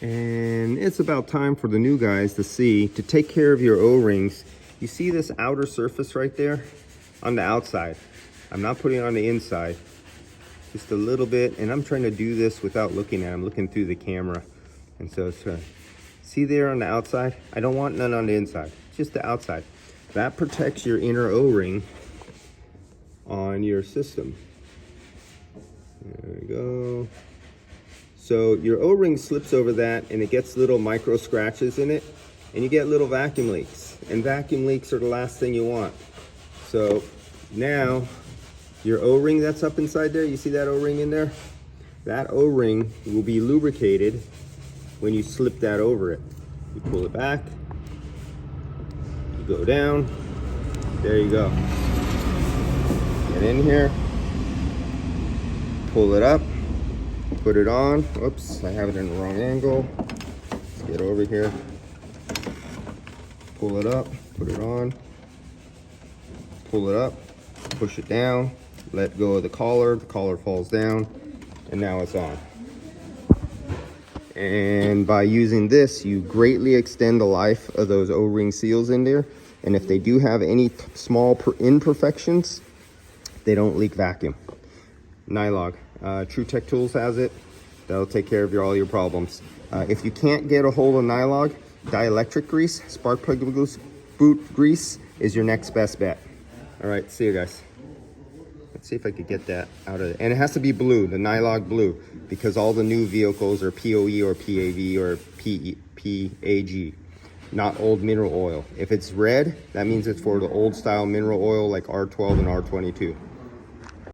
And it's about time for the new guys to take care of your O-rings. You see this outer surface right there on the outside? I'm not putting it on the inside, just a little bit. And I'm trying to do this without looking at it. I'm looking through the camera. And so it's see there on the outside? I don't want none on the inside, just the outside. That protects your inner O-ring on your system. There we go. So your O-ring slips over that and it gets little micro scratches in it, and you get little vacuum leaks. And vacuum leaks are the last thing you want. So now your O-ring that's up inside there, you see that O-ring in there? That O-ring will be lubricated when you slip that over it. You pull it back, you go down, there you go. Get in here, pull it up, put it on. Oops, I have it in the wrong angle. Let's get over here. Pull it up, put it on. Pull it up, push it down, let go of the collar falls down, and now it's on. And by using this, you greatly extend the life of those O-ring seals in there. And if they do have any small imperfections, they don't leak vacuum. NYLOG. True Tech Tools has it. That'll take care of all your problems. If you can't get a hold of NYLOG, dielectric grease, spark plug boot grease is your next best bet. All right, see you guys. Let's see if I could get that out of it. And it has to be blue, the NYLOG blue, because all the new vehicles are POE or PAV or PAG, not old mineral oil. If it's red, that means it's for the old style mineral oil like R12 and R22.